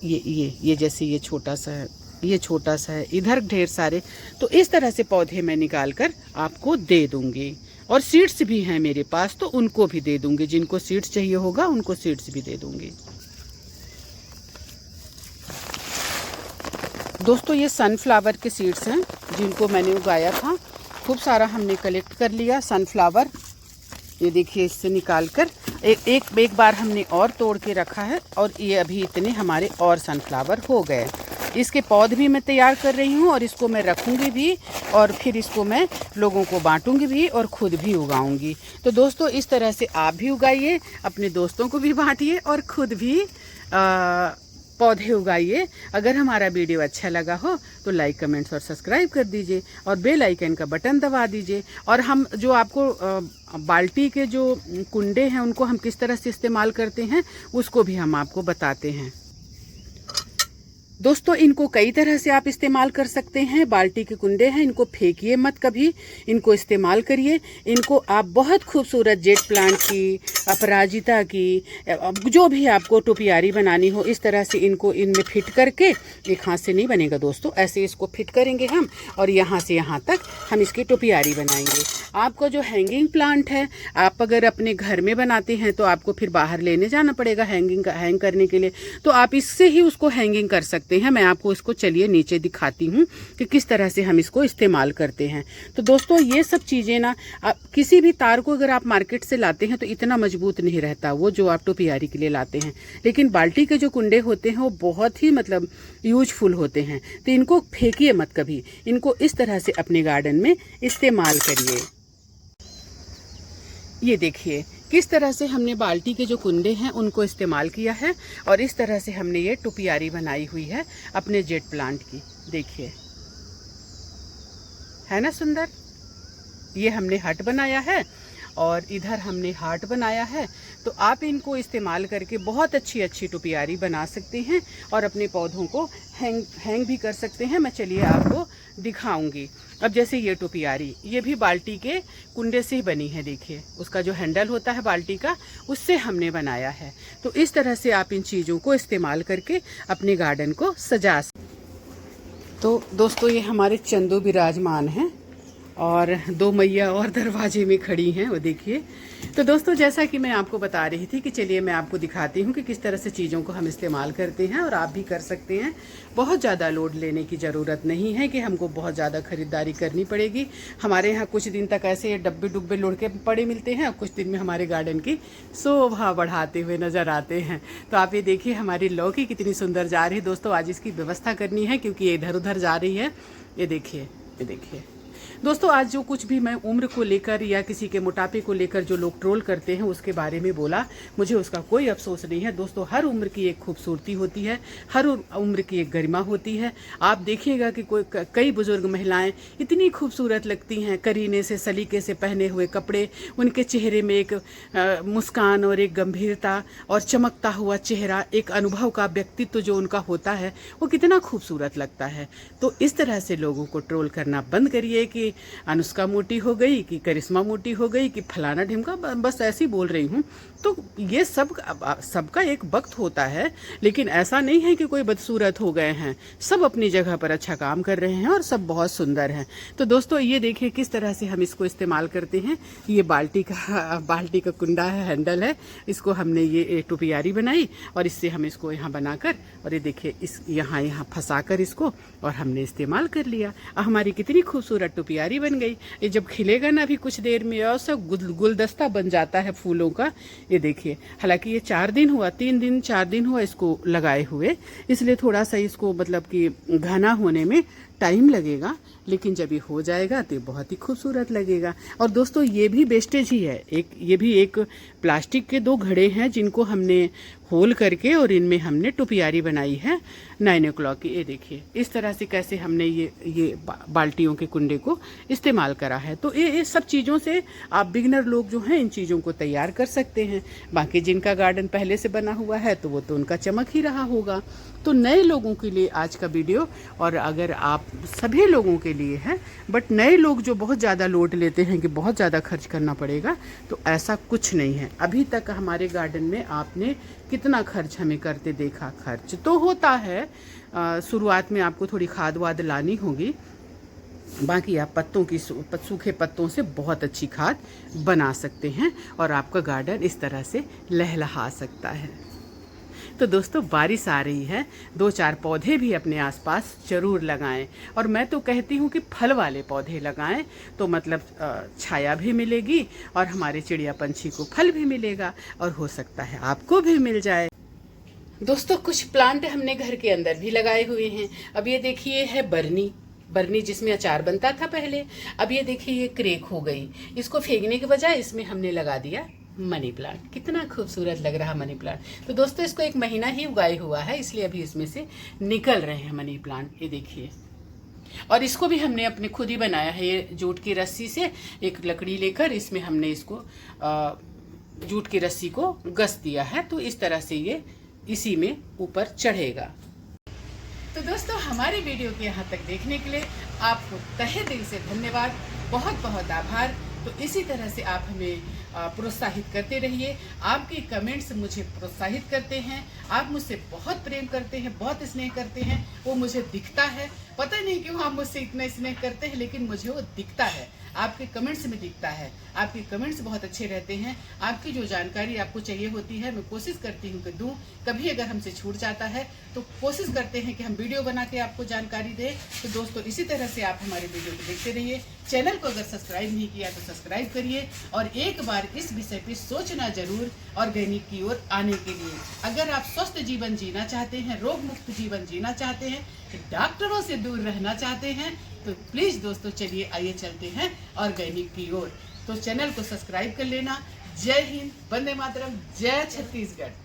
Speaker 1: ये जैसे ये छोटा सा है, ये छोटा सा है, इधर ढेर सारे। तो इस तरह से पौधे मैं निकाल कर आपको दे दूंगी। और सीड्स भी हैं मेरे पास, तो उनको भी दे दूंगी। जिनको सीड्स चाहिए होगा उनको सीड्स भी दे दूंगी। दोस्तों ये सनफ्लावर के सीड्स हैं जिनको मैंने उगाया था। खूब सारा हमने कलेक्ट कर लिया सनफ्लावर। ये देखिए, इससे निकाल कर एक बार हमने और तोड़ के रखा है। और ये अभी इतने हमारे और सनफ्लावर हो गए। इसके पौध भी मैं तैयार कर रही हूँ और इसको मैं रखूँगी भी, और फिर इसको मैं लोगों को बांटूंगी भी और खुद भी उगाऊंगी। तो दोस्तों इस तरह से आप भी उगाइए, अपने दोस्तों को भी बांटिए और खुद भी पौधे उगाइए। अगर हमारा वीडियो अच्छा लगा हो तो लाइक कमेंट्स और सब्सक्राइब कर दीजिए और बेल आइकन का बटन दबा दीजिए। और हम जो आपको बाल्टी के जो कुंडे हैं उनको हम किस तरह से इस्तेमाल करते हैं उसको भी हम आपको बताते हैं। दोस्तों इनको कई तरह से आप इस्तेमाल कर सकते हैं। बाल्टी के कुंडे हैं, इनको फेंकिए मत कभी, इनको इस्तेमाल करिए। इनको आप बहुत खूबसूरत जेट प्लांट की, अपराजिता की, जो भी आपको टोपियारी बनानी हो, इस तरह से इनको इनमें फिट करके, एक हाथ से नहीं बनेगा दोस्तों, ऐसे इसको फिट करेंगे हम और यहाँ से यहाँ तक हम इसकी टोपियारी बनाएंगे। आपका जो हैंगिंग प्लांट है, आप अगर अपने घर में बनाते हैं तो आपको फिर बाहर लेने जाना पड़ेगा हैंग करने के लिए, तो आप इससे ही उसको हैंगिंग कर सकते हैं। मैं आपको इसको चलिए नीचे दिखाती हूँ कि किस तरह से हम इसको इस्तेमाल करते हैं। तो दोस्तों ये सब चीज़ें ना, किसी भी तार को अगर आप मार्केट से लाते हैं तो इतना मजबूत नहीं रहता वो जो आप टोपियारी के लिए लाते हैं। लेकिन बाल्टी के जो कुंडे होते हैं वो बहुत ही मतलब यूजफुल होते हैं। तो इनको फेंकिए मत कभी, इनको इस तरह से अपने गार्डन में इस्तेमाल करिए। ये देखिए किस तरह से हमने बाल्टी के जो कुंडे हैं उनको इस्तेमाल किया है और इस तरह से हमने ये टोपियारी बनाई हुई है अपने जेट प्लांट की। देखिए, है ना सुंदर। ये हमने हट बनाया है और इधर हमने हार्ट बनाया है। तो आप इनको इस्तेमाल करके बहुत अच्छी टोपियारी बना सकते हैं और अपने पौधों को हैंग भी कर सकते हैं। मैं चलिए आपको दिखाऊंगी। अब जैसे ये टोपियारी, ये भी बाल्टी के कुंडे से ही बनी है। देखिए, उसका जो हैंडल होता है बाल्टी का, उससे हमने बनाया है। तो इस तरह से आप इन चीज़ों को इस्तेमाल करके अपने गार्डन को सजा सकते। तो दोस्तों ये हमारे चंदू विराजमान हैं और दो मैया और दरवाजे में खड़ी हैं, वो देखिए। तो दोस्तों जैसा कि मैं आपको बता रही थी कि चलिए मैं आपको दिखाती हूँ कि किस तरह से चीज़ों को हम इस्तेमाल करते हैं और आप भी कर सकते हैं। बहुत ज़्यादा लोड लेने की ज़रूरत नहीं है कि हमको बहुत ज़्यादा ख़रीदारी करनी पड़ेगी। हमारे यहाँ कुछ दिन तक ऐसे डब्बे डुब्बे लोड के पड़े मिलते हैं और कुछ दिन में हमारे गार्डन की शोभा बढ़ाते हुए नज़र आते हैं। तो आप ये देखिए हमारी लौकी कितनी सुंदर जा रही है। दोस्तों आज इसकी व्यवस्था करनी है क्योंकि ये इधर उधर जा रही है। ये देखिए, ये देखिए। दोस्तों आज जो कुछ भी मैं उम्र को लेकर या किसी के मोटापे को लेकर जो लोग ट्रोल करते हैं उसके बारे में बोला, मुझे उसका कोई अफसोस नहीं है। दोस्तों हर उम्र की एक खूबसूरती होती है, हर उम्र की एक गरिमा होती है। आप देखिएगा कि कई बुजुर्ग महिलाएं इतनी खूबसूरत लगती हैं, करीने से सलीके से पहने हुए कपड़े, उनके चेहरे में एक मुस्कान और एक गंभीरता और चमकता हुआ चेहरा, एक अनुभव का व्यक्तित्व जो उनका होता है वो कितना खूबसूरत लगता है। तो इस तरह से लोगों को ट्रोल करना बंद करिए कि अनुष्का मोटी हो गई, कि करिश्मा मोटी हो गई, कि फलाना ढिमका, बस ऐसी बोल रही हूँ। तो ये सबका एक वक्त होता है, लेकिन ऐसा नहीं है कि कोई बदसूरत हो गए हैं। सब अपनी जगह पर अच्छा काम कर रहे हैं और सब बहुत सुंदर हैं। तो दोस्तों ये देखिए किस तरह से हम इसको इस्तेमाल करते हैं। ये बाल्टी का कुंडा है, हैंडल है, इसको हमने ये टोपियारी बनाई और इससे हम इसको यहाँ बनाकर और ये देखिए इस यहाँ फंसा कर इसको और हमने इस्तेमाल कर लिया। अब हमारी कितनी खूबसूरत टोपियारी बन गई। ये जब खिलेगा ना अभी कुछ देर में और सब गुलदस्ता बन जाता है फूलों का। ये देखिए, हालांकि ये 4 दिन हुआ, 4 दिन हुआ इसको लगाए हुए, इसलिए थोड़ा सा इसको मतलब कि घना होने में टाइम लगेगा, लेकिन जब ये हो जाएगा तो ये बहुत ही खूबसूरत लगेगा। और दोस्तों ये भी वेस्टेज ही है, ये भी एक प्लास्टिक के 2 घड़े हैं जिनको हमने होल करके और इनमें हमने टोपियारी बनाई है 9 o'clock की। ये देखिए इस तरह से कैसे हमने ये बाल्टियों के कुंडे को इस्तेमाल करा है। तो ये सब चीज़ों से आप बिगनर लोग जो हैं इन चीज़ों को तैयार कर सकते हैं। बाकी जिनका गार्डन पहले से बना हुआ है तो वो तो उनका चमक ही रहा होगा। तो नए लोगों के लिए आज का वीडियो, और अगर आप सभी लोगों के लिए है, बट नए लोग जो बहुत ज़्यादा लोड लेते हैं कि बहुत ज़्यादा खर्च करना पड़ेगा, तो ऐसा कुछ नहीं है। अभी तक हमारे गार्डन में आपने कितना खर्च हमें करते देखा? खर्च तो होता है, शुरुआत में आपको थोड़ी खाद वाद लानी होगी, बाकी आप सूखे पत्तों से बहुत अच्छी खाद बना सकते हैं और आपका गार्डन इस तरह से लहलहा सकता है। तो दोस्तों बारिश आ रही है, 2-4 पौधे भी अपने आसपास जरूर लगाएं। और मैं तो कहती हूँ कि फल वाले पौधे लगाएं, तो मतलब छाया भी मिलेगी और हमारे चिड़िया पंछी को फल भी मिलेगा और हो सकता है आपको भी मिल जाए। दोस्तों कुछ प्लांट हमने घर के अंदर भी लगाए हुए हैं। अब ये देखिए है बरनी जिसमें अचार बनता था पहले। अब ये देखिए ये क्रेक हो गई, इसको फेंकने के बजाय इसमें हमने लगा दिया मनी प्लांट। कितना खूबसूरत लग रहा मनी प्लांट। तो दोस्तों इसको 1 महीना ही उगाए हुआ है, इसलिए अभी इसमें से निकल रहे हैं मनी प्लांट। ये देखिए, और इसको भी हमने अपने खुद ही बनाया है। ये जूट की रस्सी से एक लकड़ी लेकर इसमें हमने इसको जूट की रस्सी को गस दिया है, तो इस तरह से ये इसी में ऊपर चढ़ेगा। तो दोस्तों हमारे वीडियो के यहाँ तक देखने के लिए आपको तहे दिल से धन्यवाद, बहुत बहुत आभार। तो इसी तरह से आप हमें प्रोत्साहित करते रहिए। आपके कमेंट्स मुझे प्रोत्साहित करते हैं, आप मुझसे बहुत प्रेम करते हैं, बहुत स्नेह करते हैं, वो मुझे दिखता है। पता नहीं क्यों आप मुझसे इतना स्नेह करते हैं, लेकिन मुझे वो दिखता है, आपके कमेंट्स में दिखता है। आपके कमेंट्स बहुत अच्छे रहते हैं। आपकी जो जानकारी आपको चाहिए होती है मैं कोशिश करती हूँ कि दूँ। कभी अगर हमसे छूट जाता है तो कोशिश करते हैं कि हम वीडियो बना के आपको जानकारी दें। तो दोस्तों इसी तरह से आप हमारे वीडियो को देखते रहिए। चैनल को अगर सब्सक्राइब नहीं किया तो सब्सक्राइब करिए और एक बार इस विषय पर सोचना जरूर ऑर्गेनिक की ओर आने के लिए। अगर आप स्वस्थ जीवन जीना चाहते हैं, रोग मुक्त जीवन जीना चाहते हैं, डॉक्टरों से दूर रहना चाहते हैं, तो प्लीज दोस्तों चलिए आइए चलते हैं ऑर्गेनिक की ओर। तो चैनल को सब्सक्राइब कर लेना। जय हिंद, वंदे मातरम, जय छत्तीसगढ़।